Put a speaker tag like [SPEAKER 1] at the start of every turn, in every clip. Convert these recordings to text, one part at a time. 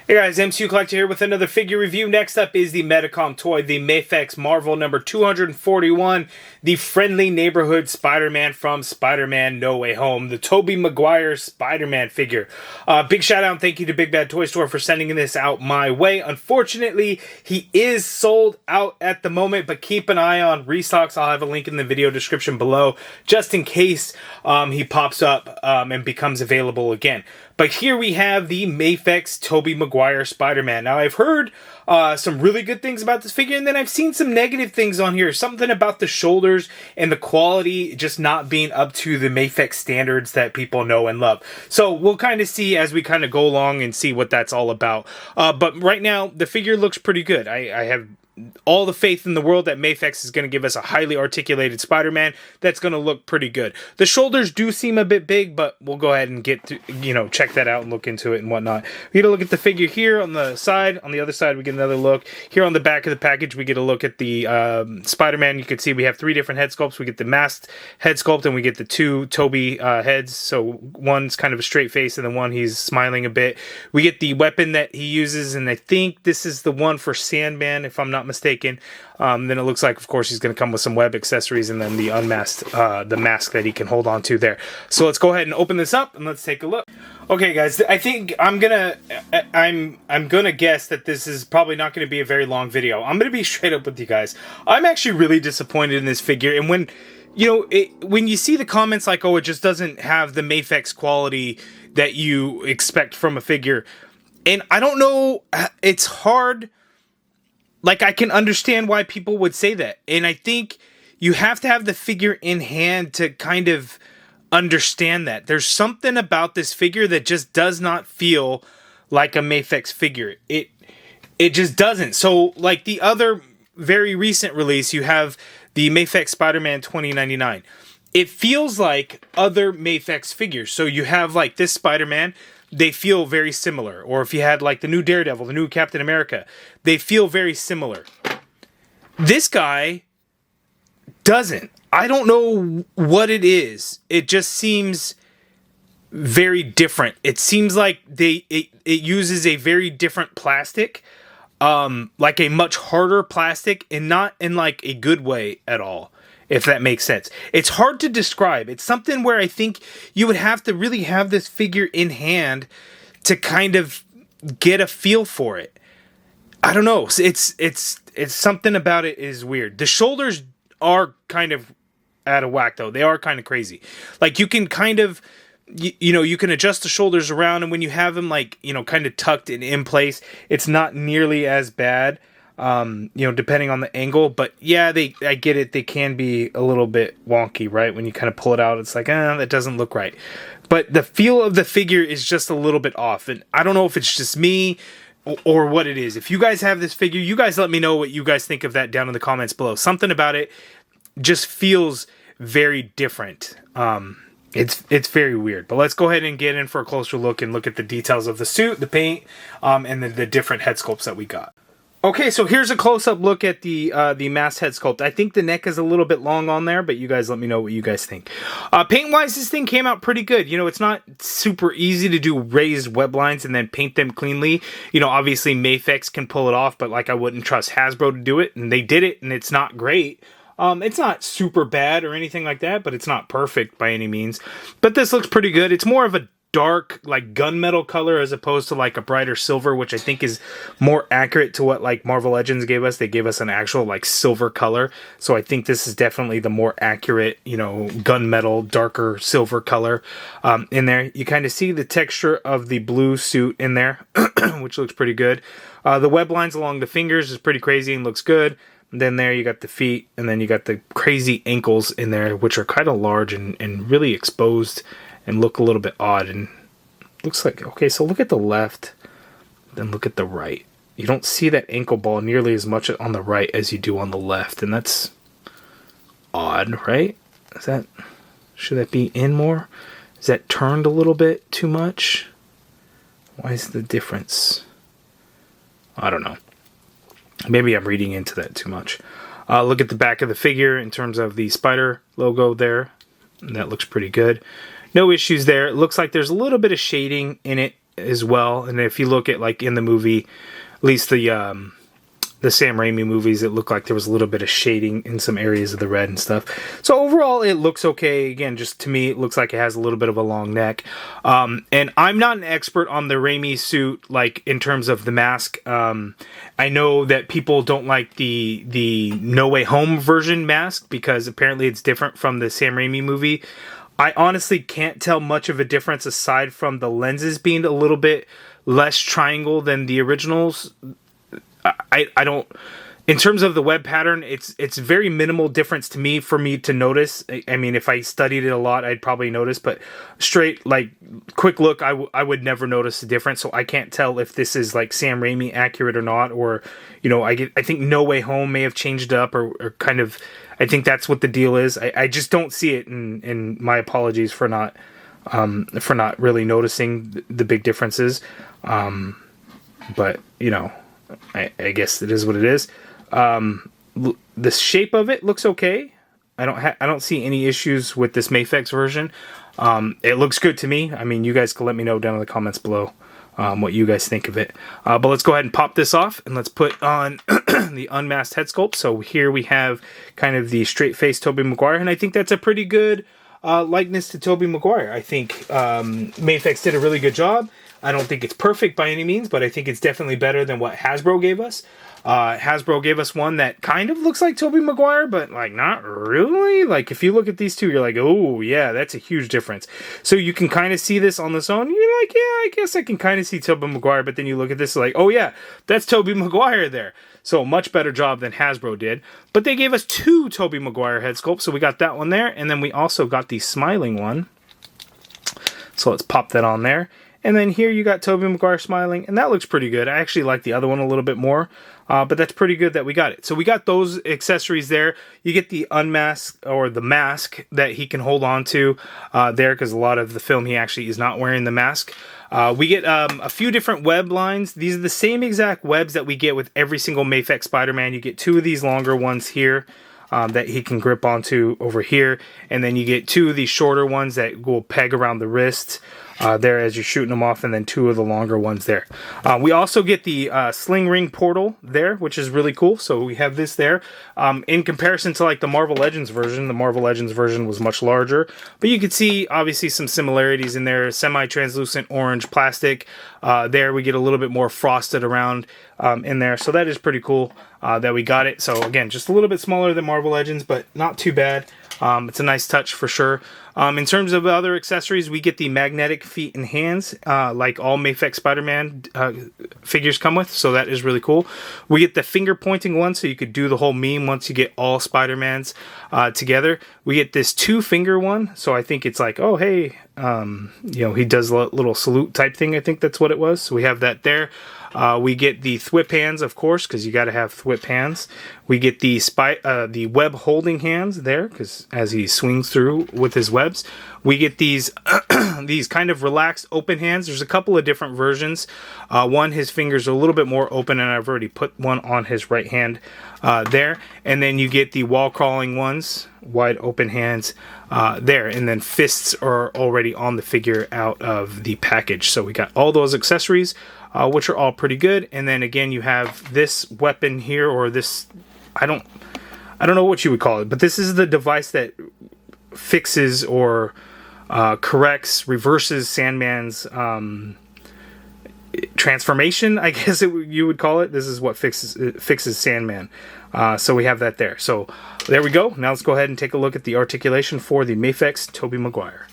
[SPEAKER 1] Hey guys, MCU Collector here with another figure review. Next up is the Medicom Toy, the Mafex Marvel number 241, the Friendly Neighborhood Spider-Man from Spider-Man No Way Home, the Tobey Maguire Spider-Man figure. Big shout out and thank you to Big Bad Toy Store for sending this out my way. Unfortunately, he is sold out at the moment, but keep an eye on restocks. I'll have a link in the video description below, just in case he pops up and becomes available again. But here we have the Mafex Tobey Maguire Spider-Man. Now, I've heard some really good things about this figure, and then I've seen some negative things on here. Something about the shoulders and the quality just not being up to the Mafex standards that people know and love. So we'll kind of see as we kind of go along and see what that's all about. But right now, the figure looks pretty good. I have all the faith in the world that Mafex is going to give us a highly articulated Spider-Man that's going to look pretty good. The shoulders do seem a bit big, but we'll go ahead and get to, check that out and look into it and whatnot. We get a look at the figure here on the side. On the other side, we get another look. Here on the back of the package, we get a look at the Spider-Man. You can see we have three different head sculpts. We get the masked head sculpt, and we get the two Tobey heads. So one's kind of a straight face, and the one he's smiling a bit. We get the weapon that he uses, and I think this is the one for Sandman, if I'm not mistaken. Then it looks like, of course, he's going to come with some web accessories and then the unmasked, the mask that he can hold on to there. So let's go ahead and open this up and let's take a look. Okay, guys, I think I'm gonna guess that this is probably not going to be a very long video. I'm going to be straight up with you guys. I'm actually really disappointed in this figure, and when you see the comments like, oh, it just doesn't have the Mafex quality that you expect from a figure, and I don't know, it's hard. Like, I can understand why people would say that. And I think you have to have the figure in hand to kind of understand that. There's something about this figure that just does not feel like a Mafex figure. It just doesn't. So, like the other very recent release, you have the Mafex Spider-Man 2099. It feels like other Mafex figures. So you have like this Spider-Man. They feel very similar. Or if you had like the new Daredevil, the new Captain America, they feel very similar. This guy doesn't. I don't know what it is. It just seems very different. It seems like it uses a very different plastic, like a much harder plastic, and not in like a good way at all, if that makes sense. It's hard to describe. It's something where I think you would have to really have this figure in hand to kind of get a feel for it. I don't know. It's something about it is weird. The shoulders are kind of out of whack, though. They are kind of crazy. Like, you can kind of, you can adjust the shoulders around, and when you have them like, kind of tucked and in place, it's not nearly as bad. Depending on the angle, but yeah, I get it. They can be a little bit wonky, right? When you kind of pull it out, it's like, that doesn't look right. But the feel of the figure is just a little bit off, and I don't know if it's just me or what it is. If you guys have this figure, you guys let me know what you guys think of that down in the comments below. Something about it just feels very different. It's very weird, but let's go ahead and get in for a closer look and look at the details of the suit, the paint, and the different head sculpts that we got. Okay, so here's a close-up look at the masked head sculpt. I think the neck is a little bit long on there, but you guys let me know what you guys think. Paint-wise, this thing came out pretty good. It's not super easy to do raised web lines and then paint them cleanly. Obviously Mafex can pull it off, but like I wouldn't trust Hasbro to do it, and they did it, and it's not great. It's not super bad or anything like that, but it's not perfect by any means. But this looks pretty good. It's more of a dark, like gunmetal color as opposed to like a brighter silver, which I think is more accurate to what like Marvel Legends gave us. They gave us an actual like silver color. So I think this is definitely the more accurate, gunmetal, darker silver color in there. You kind of see the texture of the blue suit in there, which looks pretty good. The web lines along the fingers is pretty crazy and looks good. And then there you got the feet, and then you got the crazy ankles in there, which are kind of large and really exposed and look a little bit odd. And looks like, okay, so look at the left, then look at the right. You don't see that ankle ball nearly as much on the right as you do on the left, and that's odd, right? Should that be in more? Is that turned a little bit too much? Why is the difference? I don't know. Maybe I'm reading into that too much. Look at the back of the figure in terms of the spider logo there. And that looks pretty good. No issues there. It looks like there's a little bit of shading in it as well. And if you look at like in the movie, at least the Sam Raimi movies, it looked like there was a little bit of shading in some areas of the red and stuff. So overall, it looks okay. Again, just to me, it looks like it has a little bit of a long neck. And I'm not an expert on the Raimi suit, like in terms of the mask. I know that people don't like the No Way Home version mask because apparently it's different from the Sam Raimi movie. I honestly can't tell much of a difference aside from the lenses being a little bit less triangle than the originals. I don't, in terms of the web pattern, it's very minimal difference to me for me to notice. I mean, if I studied it a lot, I'd probably notice, but straight, like, quick look, I would never notice the difference, so I can't tell if this is, like, Sam Raimi accurate or not, or, you know, I think No Way Home may have changed up, or kind of, I think that's what the deal is. I just don't see it, and my apologies for not really noticing the big differences, but, you know, I guess it is what it is. The shape of it looks okay. I don't see any issues with this Mafex version. It looks good to me. I mean, you guys can let me know down in the comments below what you guys think of it. But let's go ahead and pop this off and let's put on the unmasked head sculpt. So here we have kind of the straight face Tobey Maguire, and I think that's a pretty good likeness to Tobey Maguire. I think Mafex did a really good job. I don't think it's perfect by any means, but I think it's definitely better than what Hasbro gave us. Hasbro gave us one that kind of looks like Tobey Maguire, but like not really. Like if you look at these two, you're like, oh yeah, that's a huge difference. So you can kind of see this on its own. You're like, yeah, I guess I can kind of see Tobey Maguire, but then you look at this like, oh yeah, that's Tobey Maguire there. So much better job than Hasbro did. But they gave us two Tobey Maguire head sculpts, so we got that one there, and then we also got the smiling one. So let's pop that on there. And then here you got Tobey Maguire smiling, and that looks pretty good. I actually like the other one a little bit more, but that's pretty good that we got it. So we got those accessories there. You get the unmask, or the mask that he can hold on to there, because a lot of the film he actually is not wearing the mask. We get a few different web lines. These are the same exact webs that we get with every single Mafex Spider-Man. You get two of these longer ones here. That he can grip onto over here, and then you get two of these shorter ones that will peg around the wrist there as you're shooting them off, and then two of the longer ones there. We also get the sling ring portal there, which is really cool. So we have this there. In comparison to like the Marvel Legends version was much larger, but you could see obviously some similarities in there. Semi-translucent orange plastic. There we get a little bit more frosted around in there, so that is pretty cool that we got it. So again, just a little bit smaller than Marvel Legends, but not too bad. It's a nice touch for sure. In terms of other accessories, we get the magnetic feet and hands, like all Mafex Spider-Man figures come with, so that is really cool. We get the finger pointing one, so you could do the whole meme once you get all Spider-Mans together. We get this two finger one, so I think it's like, oh hey, you know, he does a little salute type thing. I think that's what it was. So we have that there. We get the thwip hands, of course, because you got to have thwip hands. We get the web holding hands there, because as he swings through with his webs. We get these these kind of relaxed open hands. There's a couple of different versions. One, his fingers are a little bit more open, and I've already put one on his right hand there. And then you get the wall crawling ones, wide open hands there. And then fists are already on the figure out of the package. So we got all those accessories, which are all pretty good. And then again, you have this weapon here, or this, I don't know what you would call it, but this is the device that fixes or corrects, reverses Sandman's transformation, I guess you would call it. This is what fixes Sandman. So we have that there. So there we go. Now let's go ahead and take a look at the articulation for the Mafex Tobey Maguire.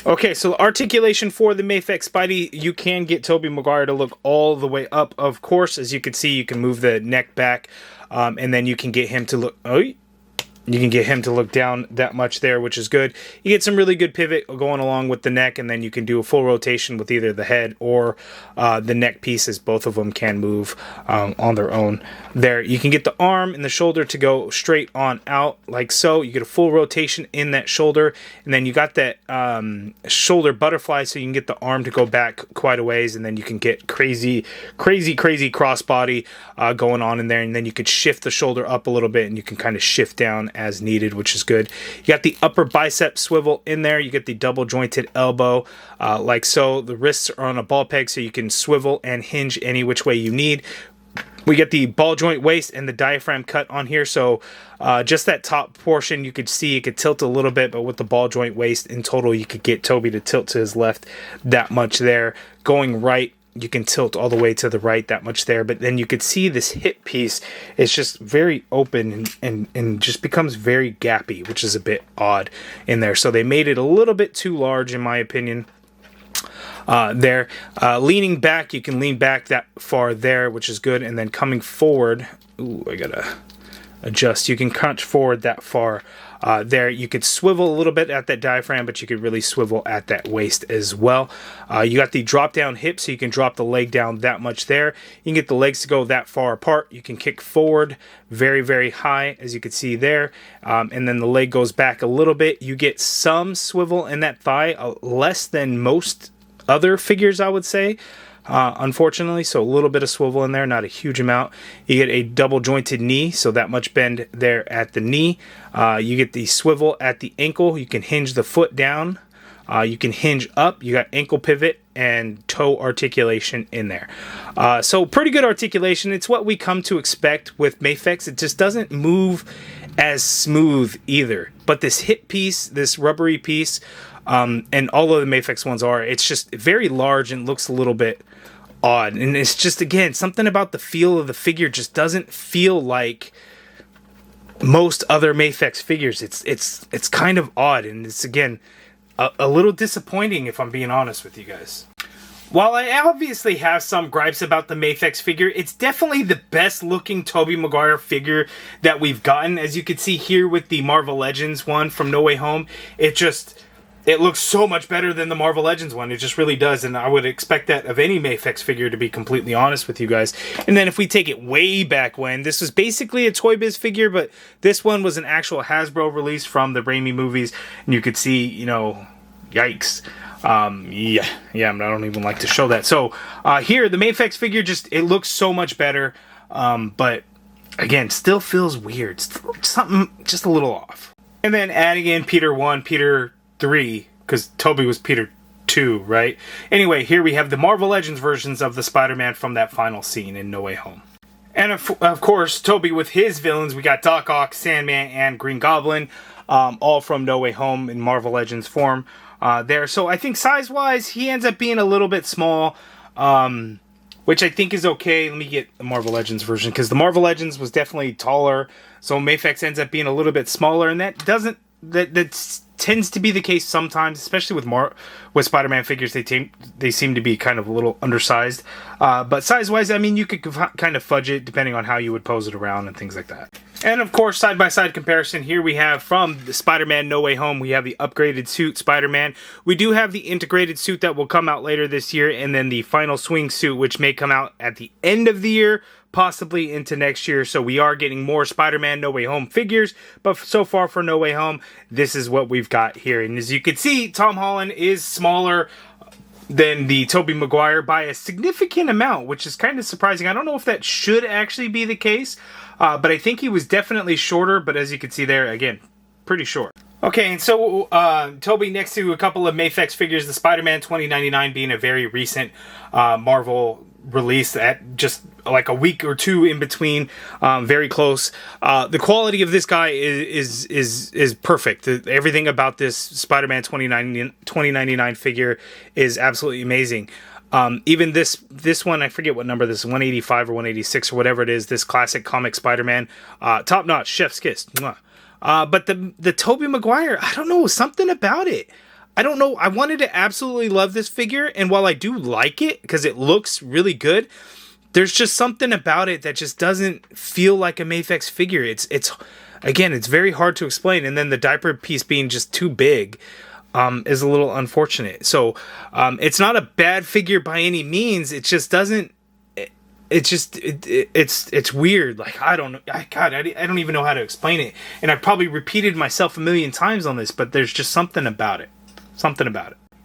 [SPEAKER 1] Okay, so articulation for the Mafex Spidey, you can get Tobey Maguire to look all the way up, of course. As you can see, you can move the neck back, and then you can get him to look... Oh, you can get him to look down that much there, which is good. You get some really good pivot going along with the neck, and then you can do a full rotation with either the head or the neck pieces. Both of them can move on their own there. You can get the arm and the shoulder to go straight on out like so. You get a full rotation in that shoulder, and then you got that shoulder butterfly, so you can get the arm to go back quite a ways, and then you can get crazy crossbody going on in there, and then you could shift the shoulder up a little bit, and you can kind of shift down as needed, which is good. You got the upper bicep swivel in there. You get the double jointed elbow, like so. The wrists are on a ball peg, so you can swivel and hinge any which way you need. We get the ball joint waist and the diaphragm cut on here, so just that top portion you could see it could tilt a little bit, but with the ball joint waist in total you could get Tobey to tilt to his left that much there. Going right, you can tilt all the way to the right that much there, but then you could see this hip piece is just very open and just becomes very gappy, which is a bit odd in there. So they made it a little bit too large in my opinion. There, leaning back, you can lean back that far there, which is good, and then coming forward, ooh, I gotta adjust, you can crunch forward that far there. You could swivel a little bit at that diaphragm, but you could really swivel at that waist as well. You got the drop down hip, so you can drop the leg down that much there. You can get the legs to go that far apart. You can kick forward very, very high, as you can see there, and then the leg goes back a little bit. You get some swivel in that thigh, less than most other figures, I would say, unfortunately, so a little bit of swivel in there, not a huge amount. You get a double jointed knee, so that much bend there at the knee. You get the swivel at the ankle. You can hinge the foot down. You can hinge up. You got ankle pivot and toe articulation in there. So pretty good articulation. It's what we come to expect with Mafex. It just doesn't move as smooth either. But this hip piece, this rubbery piece, and all of the Mafex ones are, it's just very large and looks a little bit odd. And it's just, again, something about the feel of the figure just doesn't feel like most other Mafex figures. It's kind of odd, and it's, again, a little disappointing if I'm being honest with you guys. While I obviously have some gripes about the Mafex figure, it's definitely the best looking Tobey Maguire figure that we've gotten. As you can see here with the Marvel Legends one from No Way Home, it looks so much better than the Marvel Legends one. It just really does, and I would expect that of any Mafex figure, to be completely honest with you guys. And then if we take it way back when, this was basically a Toy Biz figure, but this one was an actual Hasbro release from the Raimi movies, and you could see, you know, yikes. Yeah, I don't even like to show that. So here, the Mafex figure, it looks so much better, but again, still feels weird. Something just a little off. And then adding in Peter 1, Peter 3, because Tobey was Peter 2, right? Anyway, here we have the Marvel Legends versions of the Spider-Man from that final scene in No Way Home. And of course, Tobey with his villains, we got Doc Ock, Sandman, and Green Goblin, all from No Way Home in Marvel Legends form there. So I think size-wise, he ends up being a little bit small, which I think is okay. Let me get the Marvel Legends version, because the Marvel Legends was definitely taller, so Mafex ends up being a little bit smaller, and that tends to be the case sometimes, especially with Spider-Man figures. They seem to be kind of a little undersized. But size-wise, I mean, you could kind of fudge it depending on how you would pose it around and things like that. And of course, side-by-side comparison, here we have from the Spider-Man No Way Home, we have the upgraded suit Spider-Man. We do have the integrated suit that will come out later this year, and then the final swing suit, which may come out at the end of the year, possibly into next year. So we are getting more Spider-Man No Way Home figures, but so far for No Way Home, this is what we've got here. And as you can see, Tom Holland is smaller than the Tobey Maguire by a significant amount, which is kind of surprising. I don't know if that should actually be the case, but I think he was definitely shorter, but as you can see there, again, pretty short. Okay, and so Tobey next to a couple of Mafex figures, the Spider-Man 2099 being a very recent Marvel release at just like a week or two in between, very close. The quality of this guy is perfect. Everything about this Spider-Man 2099 figure is absolutely amazing. Even this one, I forget what number this is, 185 or 186 or whatever it is, this classic comic Spider-Man, top notch, chef's kiss. Mwah. But the Tobey Maguire, I don't know, something about it. I don't know. I wanted to absolutely love this figure, and while I do like it because it looks really good, there's just something about it that just doesn't feel like a Mafex figure. It's very hard to explain, and then the diaper piece being just too big is a little unfortunate. So it's not a bad figure by any means. It just doesn't. It's weird. Like, I don't know. I don't even know how to explain it. And I've probably repeated myself a million times on this, but there's just something about it.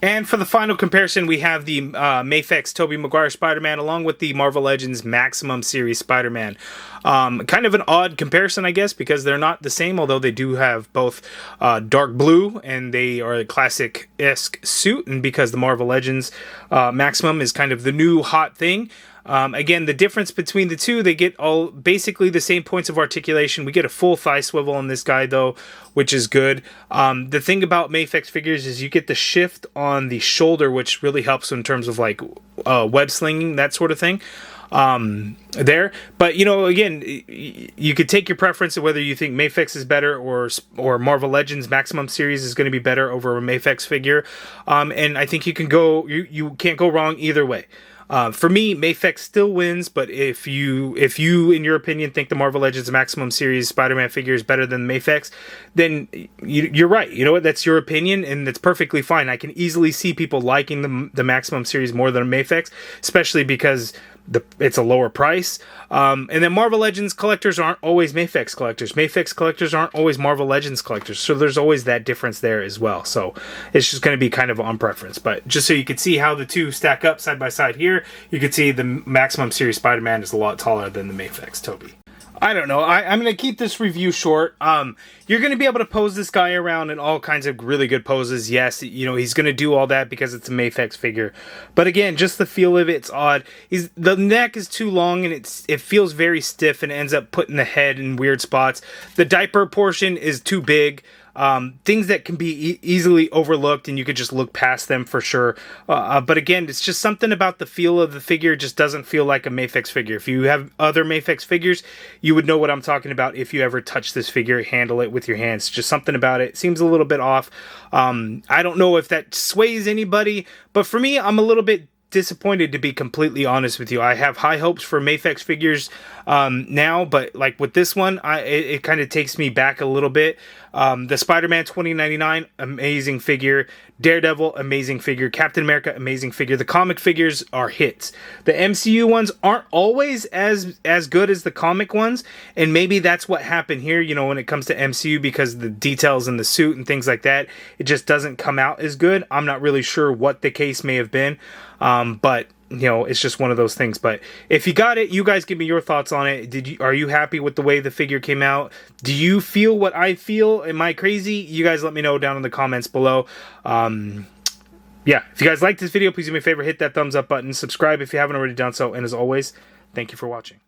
[SPEAKER 1] And for the final comparison, we have the Mafex Tobey Maguire Spider-Man along with the Marvel Legends Maximum Series Spider-Man. Kind of an odd comparison, I guess, because they're not the same, although they do have both dark blue and they are a classic-esque suit, and because the Marvel Legends Maximum is kind of the new hot thing. Again, the difference between the two, they get all basically the same points of articulation. We get a full thigh swivel on this guy, though, which is good. The thing about Mafex figures is you get the shift on the shoulder, which really helps in terms of like web slinging, that sort of thing. There, but you know, again, you could take your preference of whether you think Mafex is better or Marvel Legends Maximum Series is going to be better over a Mafex figure. And I think you can go, you can't go wrong either way. For me, Mafex still wins, but if you, in your opinion, think the Marvel Legends Maximum Series Spider-Man figure is better than Mafex, then you're right. You know what? That's your opinion, and it's perfectly fine. I can easily see people liking the Maximum Series more than Mafex, especially because it's a lower price. And then Marvel Legends collectors aren't always Mafex collectors. Mafex collectors aren't always Marvel Legends collectors. So there's always that difference there as well. So it's just going to be kind of on preference. But just so you can see how the two stack up side by side here, you can see the Maximum Series Spider-Man is a lot taller than the Mafex Tobey. I don't know. I'm going to keep this review short. You're going to be able to pose this guy around in all kinds of really good poses. Yes, you know, he's going to do all that because it's a Mafex figure. But again, just the feel of it's odd. The neck is too long and it feels very stiff and ends up putting the head in weird spots. The diaper portion is too big. Things that can be easily overlooked and you could just look past them for sure. But again, it's just something about the feel of the figure just doesn't feel like a Mafex figure. If you have other Mafex figures, you would know what I'm talking about if you ever touch this figure, handle it with your hands. Just something about it seems a little bit off. I don't know if that sways anybody, but for me, I'm a little bit disappointed, to be completely honest with you. I have high hopes for Mafex figures now, but like with this one, it kind of takes me back a little bit. The Spider-Man 2099, amazing figure. Daredevil, amazing figure. Captain America, amazing figure. The comic figures are hits. The MCU ones aren't always as good as the comic ones, and maybe that's what happened here, you know, when it comes to MCU, because the details in the suit and things like that, it just doesn't come out as good. I'm not really sure what the case may have been, but you know, it's just one of those things. But if you got it, you guys give me your thoughts on it. Are you happy with the way the figure came out? Do you feel what I feel? Am I crazy? You guys let me know down in the comments below. Yeah, if you guys liked this video, please do me a favor, hit that thumbs up button, subscribe if you haven't already done so, and as always, thank you for watching.